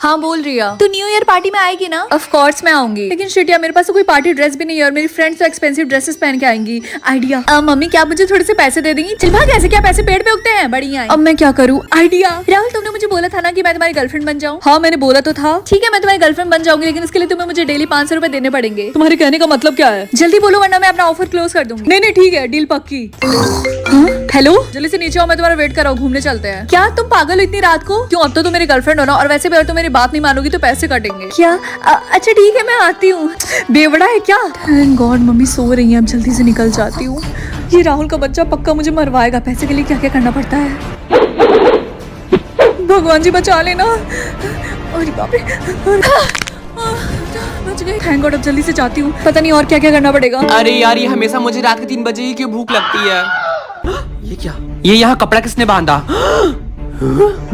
हाँ बोल रिया, तू न्यू ईयर पार्टी में आएगी ना? ऑफ कोर्स मैं आऊंगी, लेकिन शिटिया मेरे पास तो कोई पार्टी ड्रेस भी नहीं है और मेरी फ्रेंड्स तो एक्सपेंसिव ड्रेसेस पहन के आएंगी। आइडिया। मम्मी क्या मुझे थोड़े से पैसे दे देंगी? चल भाग, ऐसे क्या पैसे पेड़ पे उगते हैं? बढ़िया है। अब मैं क्या करूँ? आइडिया। राहुल तुमने मुझे बोला था ना कि मैं तुम्हारी गर्लफ्रेंड बन जाऊँ। हाँ मैंने बोला तो था। ठीक है मैं तुम्हारी गर्लफ्रेंड बन जाऊंगी, लेकिन उसके लिए तुम्हें मुझे डेली 500 रुपए देने पड़ेंगे। तुम्हारे कहने का मतलब क्या है? जल्दी बोलो वरना मैं अपना ऑफर क्लोज कर दूंगी। नहीं ठीक है, डील पक्की। हेलो, जल्दी से नीचे आओ, मैं तुम्हारा वेट कर रहा हूँ, घूमने चलते हैं। क्या तुम पागल हो इतनी रात को? क्यों, अब तो तुम मेरी गर्लफ्रेंड हो ना, और वैसे भी अगर तुम मेरी बात नहीं मानोगी तो पैसे कटेंगे। क्या? अच्छा ठीक है मैं आती हूँ। बेवड़ा है क्या? थैंक गॉड मम्मी सो रही है, अब जल्दी से निकल जाती हूँ। ये राहुल का बच्चा पक्का मुझे मरवाएगा। पैसे के लिए क्या क्या करना पड़ता है, भगवान जी बचा लेना। अरे बाप रे, बच गई। थैंक गॉड, अब जल्दी से जाती हूँ, पता नहीं और क्या क्या करना पड़ेगा। अरे यार, ये हमेशा मुझे रात के 3 बजे ही क्यों भूख लगती है? ये क्या? ये यहाँ कपड़ा किसने बांधा?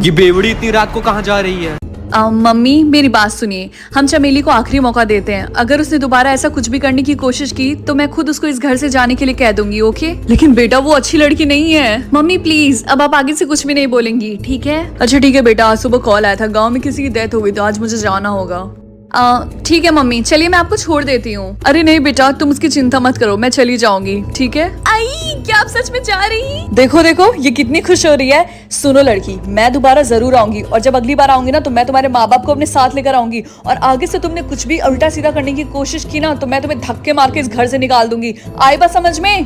ये बेवड़ी इतनी रात को कहाँ जा रही है? मम्मी मेरी बात सुनिए, हम चमेली को आखिरी मौका देते हैं। अगर उसने दोबारा ऐसा कुछ भी करने की कोशिश की तो मैं खुद उसको इस घर से जाने के लिए कह दूंगी, ओके? लेकिन बेटा वो अच्छी लड़की नहीं है। मम्मी प्लीज अब आप आगे से कुछ भी नहीं बोलेंगी, ठीक है? अच्छा ठीक है बेटा, आज सुबह कॉल आया था, गांव में किसी की डेथ हो गई तो आज मुझे जाना होगा। ठीक है मम्मी, चलिए मैं आपको छोड़ देती हूँ। अरे नहीं बेटा, तुम उसकी चिंता मत करो, मैं चली जाऊंगी, ठीक है? आई, क्या आप सच में जा रही? देखो देखो ये कितनी खुश हो रही है। सुनो लड़की, मैं दोबारा जरूर आऊंगी, और जब अगली बार आऊंगी ना तो मैं तुम्हारे माँ बाप को अपने साथ लेकर आऊंगी, और आगे से तुमने कुछ भी उल्टा सीधा करने की कोशिश की ना तो मैं तुम्हें धक्के मार के इस घर से निकाल दूंगी। आई बात समझ में?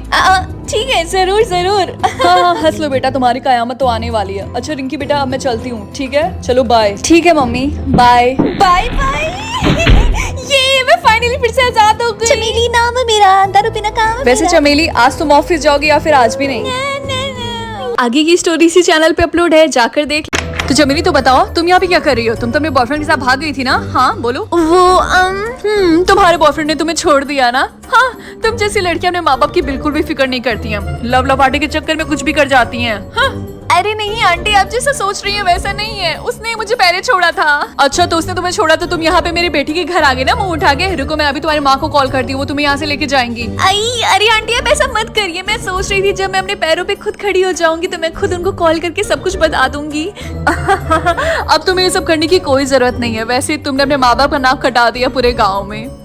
ठीक है, जरूर जरूर। हाँ हंस लो बेटा, तुम्हारी कयामत तो आने वाली है। अच्छा रिंकी बेटा, अब मैं चलती हूँ, ठीक है? चलो बाय। ठीक है मम्मी, बाय बाय बाय। ये मैं फाइनली फिर से आजाद हो गई। चमेली नाम है मेरा, दारू पीना काम है। वैसे चमेली, आज तुम ऑफिस जाओगी या फिर आज भी नहीं? आगे की स्टोरी इसी चैनल पे अपलोड है, जाकर देख। तो चमेली तो बताओ, तुम यहाँ पे क्या कर रही हो? तुम तो अपने बॉयफ्रेंड के साथ भाग गई थी ना? हाँ बोलो। वो तुम्हारे बॉयफ्रेंड ने तुम्हें छोड़ दिया ना? हाँ, तुम जैसी लड़कियां अपने माँ बाप की बिल्कुल भी फिक्र नहीं करती हैं, लव लपाटे के चक्कर में कुछ भी कर जाती हैं। हाँ? अरे नहीं आंटी, आप जैसा सोच रही हैं वैसा नहीं है। उसने मुझे पहले छोड़ा था। अच्छा तो उसने तुम्हें छोड़ा तो तुम यहाँ पे मेरी बेटी के घर आ गए ना मुंह उठा के? रुको मैं अभी तुम्हारी माँ को कॉल करती हूँ, वो तुम्हें यहाँ से लेके जाएंगी। अरे आंटी आप ऐसा मत करिए। मैं सोच रही थी जब मैं अपने पैरों पे खुद खड़ी हो जाऊंगी तो मैं खुद उनको कॉल करके सब कुछ बता दूंगी। अब तुम्हें ये सब करने की कोई जरूरत नहीं है। वैसे तुमने अपने माँ बाप का नाक कटा दिया पूरे गाँव में।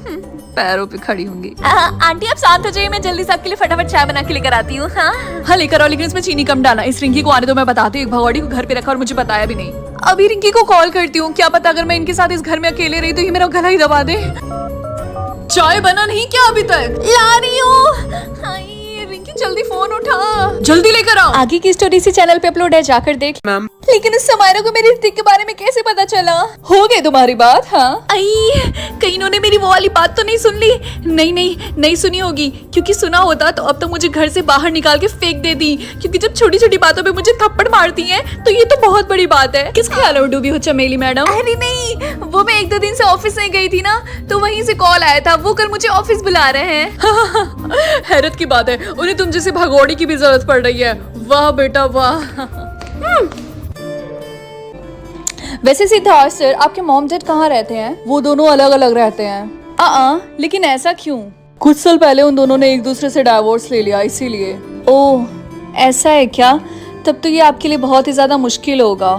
पैरों पे खड़ी होंगी। आंटी आप शांत हो जाइए, मैं जल्दी से आपके लिए फटाफट चाय बना के लेकर आती हूँ। हाँ लेकर आओ, लेकिन इसमें चीनी कम डालना। इस रिंकी को आने दो, मैं बताती हूँ। एक भगौड़ी को घर पे रखा और मुझे बताया भी नहीं। अभी रिंकी को कॉल करती हूँ, क्या पता अगर मैं इनके साथ इस घर में अकेले रही तो ये मेरा गला ही दबा दे। चाय बना नहीं क्या अभी तक? ला रही हूँ। रिंकी जल्दी फोन उठा, जल्दी लेकर आओ। आगे की स्टोरी इसी चैनल पे अपलोड है, जाकर देख। मैम, लेकिन उस समायरा को मेरे रिश्ते के बारे में कैसे पता चला? हो गई तुम्हारी बात? हाँ कहीं इन्होंने मेरी वो वाली बात तो नहीं सुन ली? नहीं सुनी होगी, क्योंकि सुना होता तो अब तो मुझे घर से बाहर निकाल के फेंक देती। क्योंकि जब छोटी छोटी बातों पे मुझे थप्पड़ मारती हैं तो ये तो बहुत बड़ी बात है। किस ख्याल में डूबी हो चमेली मैडम? अरे नहीं, वो मैं 1-2 दिन से ऑफिस नहीं गई थी ना, तो वहीं से कॉल आया था। वो कल मुझे ऑफिस बुला रहे हैं। हैरत की बात है, उन्हें तुम जैसे भगोड़ी की भी जरूरत पड़ रही है। वाह बेटा वाह। वैसे सिद्धार्थ सर, आपके मॉम डैड कहाँ रहते हैं? वो दोनों अलग अलग रहते हैं। लेकिन ऐसा क्यों? कुछ साल पहले उन दोनों ने एक दूसरे से डाइवोर्स ले लिया, इसीलिए। ओह ऐसा है क्या? तब तो ये आपके लिए बहुत ही ज्यादा मुश्किल होगा।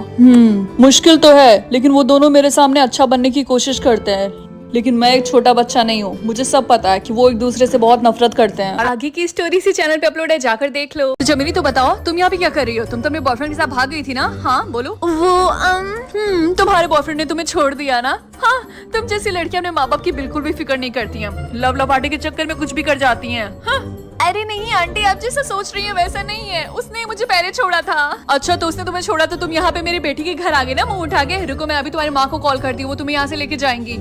मुश्किल तो है, लेकिन वो दोनों मेरे सामने अच्छा बनने की कोशिश करते हैं। लेकिन मैं एक छोटा बच्चा नहीं हूँ, मुझे सब पता है कि वो एक दूसरे से बहुत नफरत करते हैं। आगे की स्टोरी इसी चैनल पे अपलोड है, जाकर देख लो। तो जमीनी तो बताओ, तुम यहाँ पे क्या कर रही हो? तुम तो अपने बॉयफ्रेंड के साथ भाग गई थी ना? हाँ बोलो। वो तुम्हारे बॉयफ्रेंड ने तुम्हें छोड़ दिया ना? हाँ, तुम जैसी लड़कियां अपने माँ बाप की बिल्कुल भी फिक्र नहीं करती हैं, लव लपाटे के चक्कर में कुछ भी कर जाती हैं। हाँ? अरे नहीं आंटी, आप जैसा सोच रही हैं वैसा नहीं है। उसने मुझे पहले छोड़ा था। अच्छा तो उसने तुम्हें छोड़ा तो तुम यहाँ पे मेरी बेटी के घर आ गए ना मुंह उठा के? रुको मैं अभी तुम्हारी माँ को कॉल करती हूँ, वो तुम्हें यहाँ से लेके जाएंगी।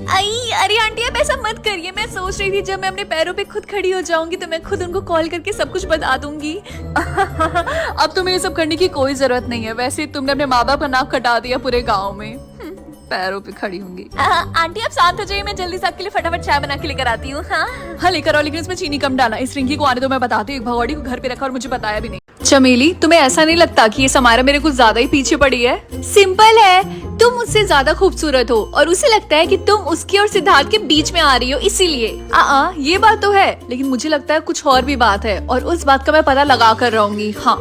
अरे आंटी आप ऐसा मत करिए। मैं सोच रही थी जब मैं अपने पैरों पे खुद खड़ी हो जाऊंगी तो मैं खुद उनको कॉल करके सब कुछ बता दूंगी। अब तुम्हें ये सब करने की कोई जरूरत नहीं है। वैसे तुमने अपने माँ बाप का नाक कटा दिया पूरे गाँव में। पैरों पे खड़ी होंगी। आंटी आप शांत हो जाइए, मैं जल्दी से आपके लिए फटाफट चाय बना के लेकर आती हूँ। हाँ लेकर आओ, लेकिन इसमें चीनी कम डालना। इस रिंकी को आने दो, मैं बताती हूँ। एक भगौड़ी को घर पे रखा और मुझे बताया भी नहीं। चमेली, तुम्हें ऐसा नहीं लगता कि ये समायरा मेरे कुछ ज्यादा ही पीछे पड़ी है? सिंपल है, तुम उससे ज्यादा खूबसूरत हो और उसे लगता है कि तुम उसके और सिद्धार्थ के बीच में आ रही हो, इसीलिए। ये बात तो है, लेकिन मुझे लगता है कुछ और भी बात है और उस बात का मैं पता लगा कर रहूंगी। हाँ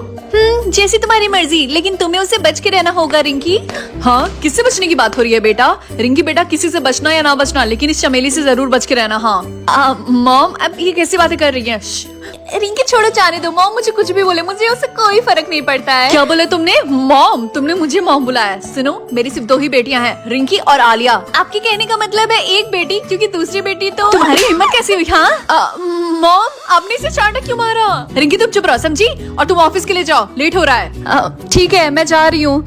जैसी तुम्हारी मर्जी, लेकिन तुम्हें उससे बच के रहना होगा रिंकी। हाँ किससे बचने की बात हो रही है बेटा? रिंकी बेटा किसी से बचना या ना बचना, लेकिन इस चमेली से जरूर बच के रहना। हाँ मॉम अब ये कैसी बातें कर रही है? रिंकी छोड़ो, जाने दो। मॉम मुझे कुछ भी बोले, मुझे उससे कोई फर्क नहीं पड़ता है। क्या बोले तुमने? मॉम तुमने मुझे मॉम बुलाया? सुनो मेरी सिर्फ 2 ही बेटियां हैं, रिंकी और आलिया। आपके कहने का मतलब है एक बेटी, क्योंकि दूसरी बेटी तो तुम्हारी हिम्मत कैसी हुई? हाँ मॉम आपने इसे चांटा क्यों मारा? रिंकी तुम चुप रहो, समझी? और तुम ऑफिस के लिए जाओ, लेट हो रहा है। ठीक है मैं जा रही हूँ।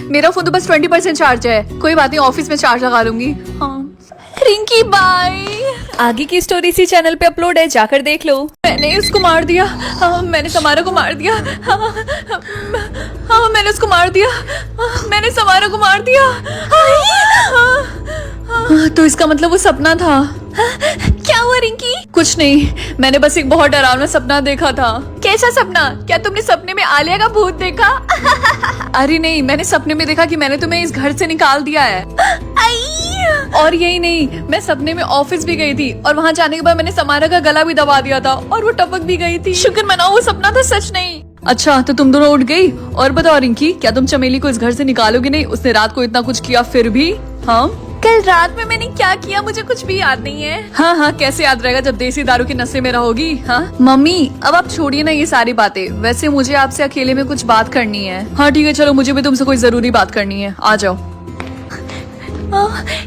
मेरा फोन तो बस 20% चार्ज है, कोई बात नहीं ऑफिस में चार्ज लगा लूंगी। हाँ रिंकी बाय। आगे की स्टोरी इसी चैनल पे अपलोड है, जाकर देख लो। मैंने उसको मार दिया। मैंने समारा को मार दिया। मैंने उसको मार दिया। मैंने समारा को मार दिया। तो इसका मतलब वो सपना था। क्या हुआ रिंकी? कुछ नहीं, मैंने बस एक बहुत डरावना सपना देखा था। कैसा सपना? क्या तुमने सपने में आलिया का भूत देखा? अरे नहीं, मैंने सपने में देखा कि मैंने तुम्हें इस घर से निकाल दिया है। और यही नहीं, मैं सपने में ऑफिस भी गई थी और वहाँ जाने के बाद मैंने समारा का गला भी दबा दिया था और वो टपक भी गई थी। शुक्र मनाओ वो सपना था, सच नहीं। अच्छा तो तुम दोनों उठ गई। और बताओ रिंकी, क्या तुम चमेली को इस घर से निकालोगी नहीं? उसने रात को इतना कुछ किया फिर भी। हाँ कल रात में मैंने क्या किया मुझे कुछ भी याद नहीं है। हाँ कैसे याद रहेगा जब देसी दारू के नशे में रहोगी। हाँ मम्मी अब आप छोड़िए ना ये सारी बातें, वैसे मुझे आपसे अकेले में कुछ बात करनी है। हाँ ठीक है चलो, मुझे भी तुमसे कोई जरूरी बात करनी है, आ जाओ।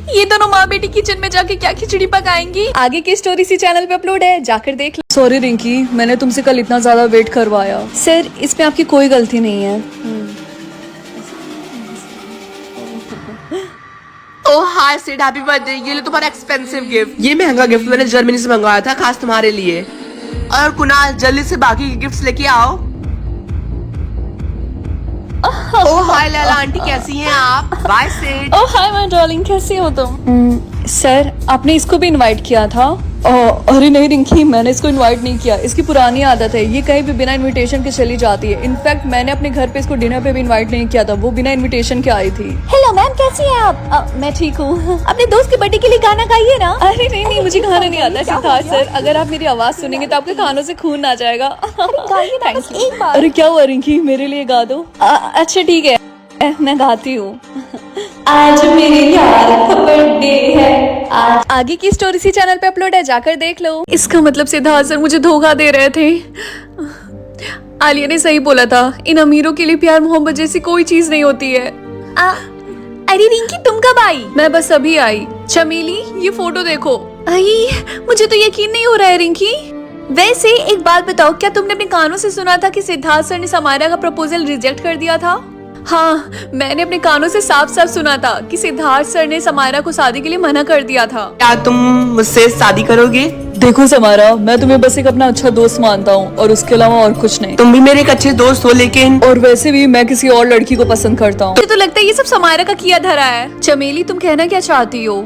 ये दोनों माँ बेटी किचन में जाके क्या खिचड़ी पकाएंगी? आगे की स्टोरी इसी चैनल पे अपलोड है, जाकर देख लो। सॉरी रिंकी, मैंने तुमसे कल इतना ज्यादा वेट करवाया। सर इसमें आपकी कोई गलती नहीं है। ओह हाय सिड, हैप्पी बर्थडे। ये लो तुम्हारा एक्सपेंसिव गिफ्ट। ये महंगा गिफ्ट मैंने जर्मनी से मंगवाया था खास तुम्हारे लिए। और कुणाल जल्दी से बाकी के गिफ्ट्स लेके आओ। ओह हाय लैला आंटी, कैसी हैं आप? Bye Sid. Oh hi my darling, कैसी हो तुम? सर आपने इसको भी इनवाइट किया था? अरे नहीं रिंकी, मैंने इसको इनवाइट नहीं किया। इसकी पुरानी आदत है, ये कहीं भी बिना इनविटेशन के चली जाती है। इनफैक्ट मैंने अपने घर पे इसको डिनर पे भी इनवाइट नहीं किया था, वो बिना इनविटेशन के आई थी। हेलो मैम, कैसी हैं आप? मैं ठीक हूँ। अपने दोस्त के बर्थडे के लिए गाना गाइए ना। अरे नहीं, मुझे गाना नहीं आता सिद्धार्थ सर। अगर आप मेरी आवाज सुनेंगे तो आपके कानों से खून आ जाएगा। गाइए ना बस एक बार। अरे क्या हुआ रिंकी, मेरे लिए गा दो। अच्छा ठीक है, मैं गाती हूँ। आज मेरे यार का बर्थडे है। आगे की स्टोरी इसी चैनल पे अपलोड है, जाकर देख लो। इसका मतलब सिद्धार्थ सर मुझे धोखा दे रहे थे। आलिया ने सही बोला था, इन अमीरों के लिए प्यार मोहब्बत जैसी कोई चीज नहीं होती है। अरे रिंकी तुम कब आई? मैं बस अभी आई। चमेली ये फोटो देखो। आई मुझे तो यकीन नहीं हो रहा है रिंकी। वैसे एक बात बताओ, क्या तुमने अपने कानों से सुना था कि सिद्धार्थ सर ने समारा का प्रपोजल रिजेक्ट कर दिया था? हाँ मैंने अपने कानों से साफ साफ सुना था कि सिद्धार्थ सर ने समारा को शादी के लिए मना कर दिया था। क्या तुम मुझसे शादी करोगे? देखो समारा, मैं तुम्हें बस एक अपना अच्छा दोस्त मानता हूँ और उसके अलावा और कुछ नहीं। तुम भी मेरे एक अच्छे दोस्त हो, लेकिन और वैसे भी मैं किसी और लड़की को पसंद करता हूँ। मुझे तो लगता है ये सब समारा का किया धरा है। चमेली तुम कहना क्या चाहती हो?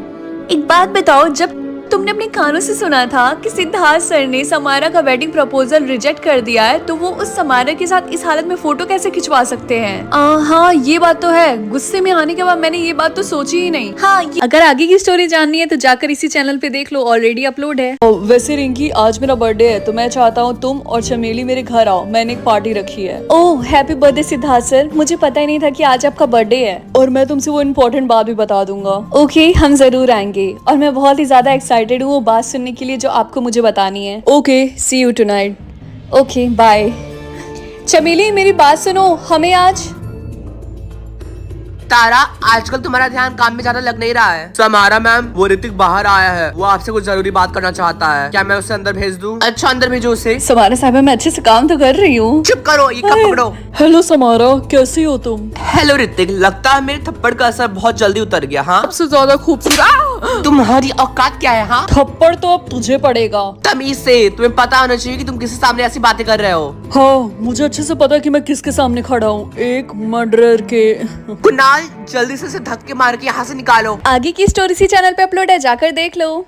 एक बात बताओ, जब तुमने अपने कानों से सुना था कि सिद्धार्थ सर ने समारा का वेडिंग प्रपोजल रिजेक्ट कर दिया है, तो वो उस समारा के साथ इस हालत में फोटो कैसे खिंचवा सकते हैं? हाँ ये बात तो है, गुस्से में आने के बाद मैंने ये बात तो सोची ही नहीं। हाँ अगर आगे की स्टोरी जाननी है तो जाकर इसी चैनल पे देख लो, ऑलरेडी अपलोड है। वैसे रिंकी आज मेरा बर्थडे है, तो मैं चाहता हूँ तुम और चमेली मेरे घर आओ, मैंने एक पार्टी रखी है। ओह हैप्पी बर्थडे सिद्धार्थ सर, मुझे पता ही नहीं था कि आज आपका बर्थडे है। और मैं तुमसे वो इम्पोर्टेंट बात भी बता दूंगा। ओके हम जरूर आएंगे, और मैं बहुत ही ज्यादा एक्साइटेड हूँ वो बात सुनने के लिए जो आपको मुझे बतानी है। Okay see you tonight. Okay bye. Chameli मेरी बात सुनो, हमें आज तारा आजकल तुम्हारा ध्यान काम में ज्यादा लग नहीं रहा है। समारा मैम, वो ऋतिक बाहर आया है, वो आपसे कुछ जरूरी बात करना चाहता है। क्या मैं उसे अंदर भेज दूं? अच्छा अंदर भेजो उसे। समारा साहब मैं अच्छे से काम तो कर रही हूँ। चुप करो, ये कप पकड़ो। हेलो समारा, कैसी हो तुम? हेलो ऋतिक, लगता है मेरे थप्पड़ का असर बहुत जल्दी उतर गया। हाँ सबसे ज्यादा खूबसूरत। तुम्हारी औकात क्या है? हाँ थप्पड़ तो अब तुझे पड़ेगा। तमीज से, तुम्हें पता होना चाहिए कि तुम किसी सामने ऐसी बातें कर रहे हो। हाँ मुझे अच्छे से पता है कि मैं किसके सामने खड़ा हूँ, एक मर्डरर के। कुणाल जल्दी से धक्के मार के यहाँ से निकालो। आगे की स्टोरी इसी चैनल पे अपलोड है, जाकर देख लो।